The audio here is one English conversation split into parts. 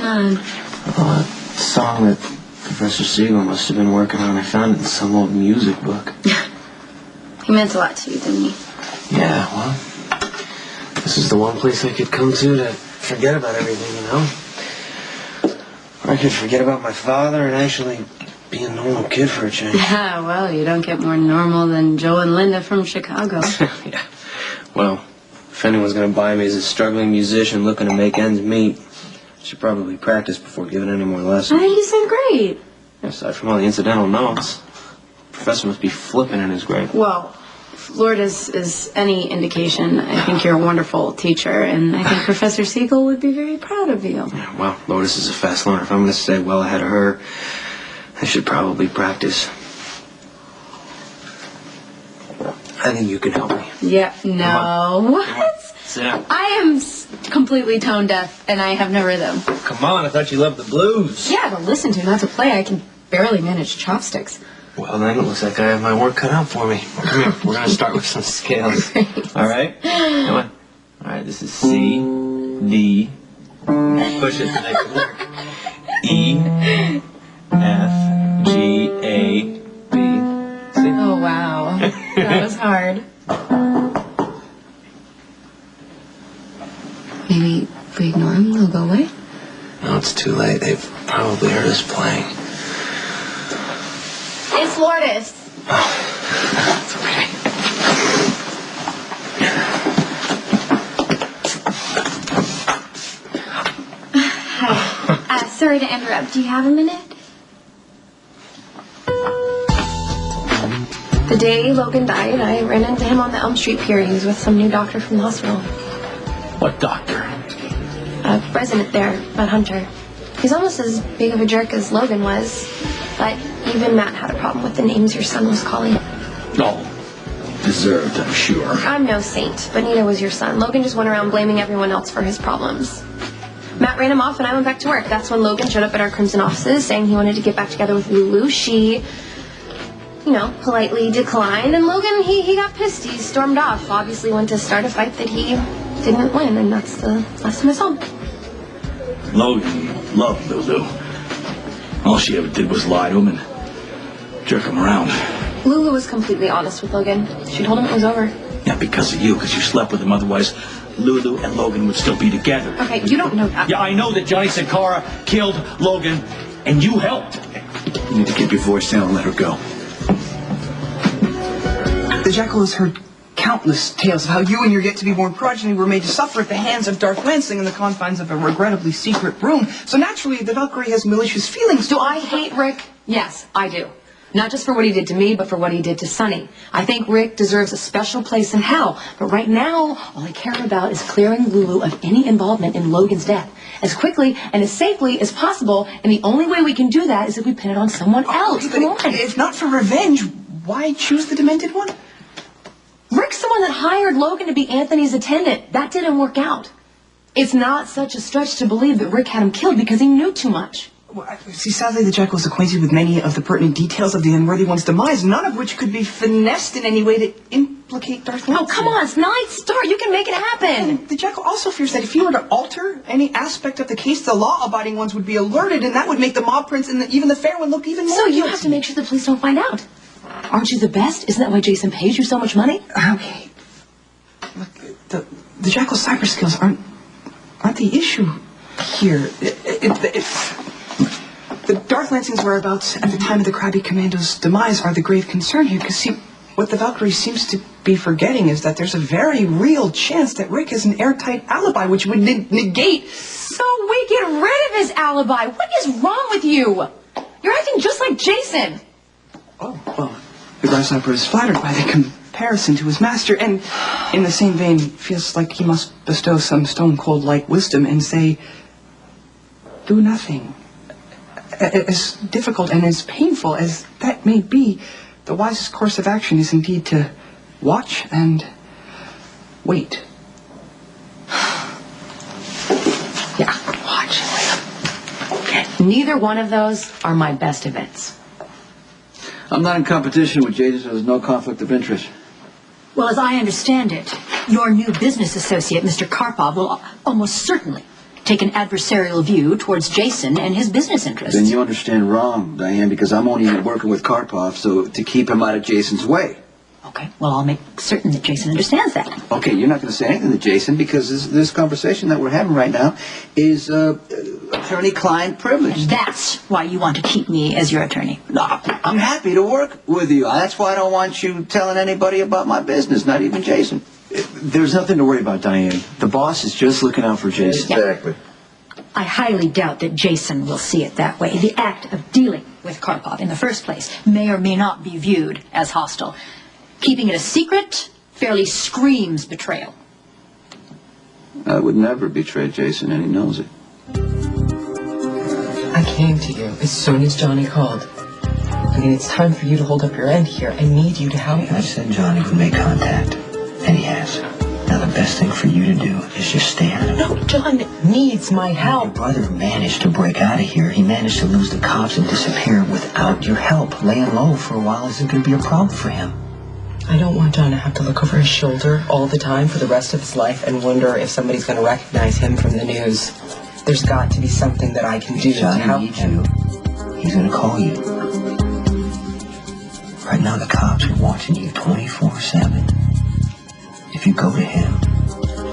on? Oh, a song that Professor Siegel must have been working on. I found it in some old music book. He meant a lot to you, didn't he? Yeah, well, this is the one place I could come to forget about everything, you know? Or I could forget about my father and actually be a normal kid for a change. Yeah, well, you don't get more normal than Joe and Linda from Chicago. Yeah. Well, if anyone's going to buy me as a struggling musician looking to make ends meet, I should probably practice before giving any more lessons. I think you sound great. Aside from all the incidental notes, the professor must be flipping in his grave. Well, if Lourdes is any indication, I think you're a wonderful teacher, and I think Professor Siegel would be very proud of you. Yeah, well, Lourdes is a fast learner. If I'm going to stay well ahead of her, I should probably practice. I think you can help me. Yeah, no. What? Sit down. I am completely tone deaf, and I have no rhythm. Come on, I thought you loved the blues. Yeah, to listen to, not to play. I can barely manage chopsticks. Well, then it looks like I have my work cut out for me. Come here, we're going to start with some scales. Great. All right? Come on. All right, this is C, D. Push it to make it work. E, F, G, A, B, C. Oh, wow. That was hard. Maybe if we ignore him, they'll go away? No, it's too late. They've probably heard us playing. It's Lourdes. Oh, it's okay. Hi. Sorry to interrupt. Do you have a minute? The day Logan died, I ran into him on the Elm Street pier. He was with some new doctor from the hospital. What doctor? A resident there, Matt Hunter. He's almost as big of a jerk as Logan was, but even Matt had a problem with the names your son was calling. Oh, deserved, I'm sure. I'm no saint, but neither was your son. Logan just went around blaming everyone else for his problems. Matt ran him off and I went back to work. That's when Logan showed up at our Crimson offices saying he wanted to get back together with Lulu. She, politely declined, and Logan, he got pissed. He stormed off, obviously went to start a fight that he didn't win, and that's the last time I saw him. Logan loved Lulu. All she ever did was lie to him and jerk him around. Lulu was completely honest with Logan. She told him it was over. Yeah, because of you, because you slept with him. Otherwise, Lulu and Logan would still be together. Okay, you don't know that. Yeah, I know that Johnny Sankara killed Logan, and you helped. You need to keep your voice down and let her go. The Jackal has heard countless tales of how you and your yet-to-be-born progeny were made to suffer at the hands of Darth Lansing in the confines of a regrettably secret room. So naturally, the Valkyrie has malicious feelings. Do I hate Rick? Yes, I do. Not just for what he did to me, but for what he did to Sonny. I think Rick deserves a special place in hell. But right now, all I care about is clearing Lulu of any involvement in Logan's death as quickly and as safely as possible. And the only way we can do that is if we pin it on someone else. Come on. If not for revenge, why choose the demented one? Rick's the one that hired Logan to be Anthony's attendant. That didn't work out. It's not such a stretch to believe that Rick had him killed because he knew too much. Well, see, sadly, the Jackal is acquainted with many of the pertinent details of the unworthy one's demise, none of which could be finessed in any way to implicate Darth Lansing. Oh, come on, it's Night Star. You can make it happen. And the Jackal also fears that if he were to alter any aspect of the case, the law-abiding ones would be alerted, and that would make the mob prince and even the fair one look even more So you guilty. have to make sure the police don't find out. Aren't you the best? Isn't that why Jason pays you so much money? Okay. Look, the Jackal's cyber skills aren't the issue here. The Darth Lansing's whereabouts at the time of the Krabby Commando's demise are the grave concern here, because, see, what the Valkyrie seems to be forgetting is that there's a very real chance that Rick has an airtight alibi, which would negate... So we get rid of his alibi. What is wrong with you? You're acting just like Jason. Oh, well, the grasshopper is flattered by the comparison to his master, and in the same vein feels like he must bestow some stone-cold-like wisdom and say, do nothing. As difficult and as painful as that may be, the wisest course of action is indeed to watch and wait. Yeah, watch and wait. Neither one of those are my best events. I'm not in competition with Jason, so there's no conflict of interest. Well, as I understand it, your new business associate, Mr. Karpov, will almost certainly take an adversarial view towards Jason and his business interests. Then you understand wrong, Diane, because I'm only working with Karpov, so to keep him out of Jason's way. Okay, well, I'll make certain that Jason understands that. Okay, you're not going to say anything to Jason because this conversation that we're having right now is attorney-client privilege. That's why you want to keep me as your attorney. No, I'm happy to work with you. That's why I don't want you telling anybody about my business, not even Jason. There's nothing to worry about, Diane. The boss is just looking out for Jason. Exactly. I highly doubt that Jason will see it that way. The act of dealing with Karpov in the first place may or may not be viewed as hostile. Keeping it a secret fairly screams betrayal. I would never betray Jason, and he knows it. I came to you as soon as Johnny called. I mean, it's time for you to hold up your end here. I need you to help me. I said Johnny would make contact, and he has. Now the best thing for you to do is just stay out of it. No, John needs my help. Your brother managed to break out of here. He managed to lose the cops and disappear without your help. Laying low for a while isn't going to be a problem for him. I don't want John to have to look over his shoulder all the time for the rest of his life and wonder if somebody's going to recognize him from the news. There's got to be something that I can do to help him. He's going to call you. Right now the cops are watching you 24/7. If you go to him,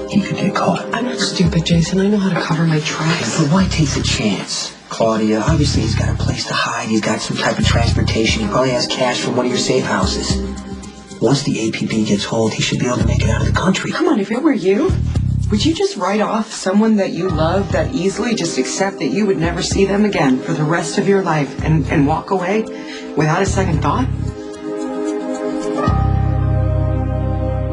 he could get caught. I'm not stupid, Jason. I know how to cover my tracks. But why take the chance? Claudia, obviously he's got a place to hide. He's got some type of transportation. He probably has cash from one of your safe houses. Once the APB gets hold, he should be able to make it out of the country. Come on, if it were you, would you just write off someone that you love that easily? Just accept that you would never see them again for the rest of your life and walk away without a second thought?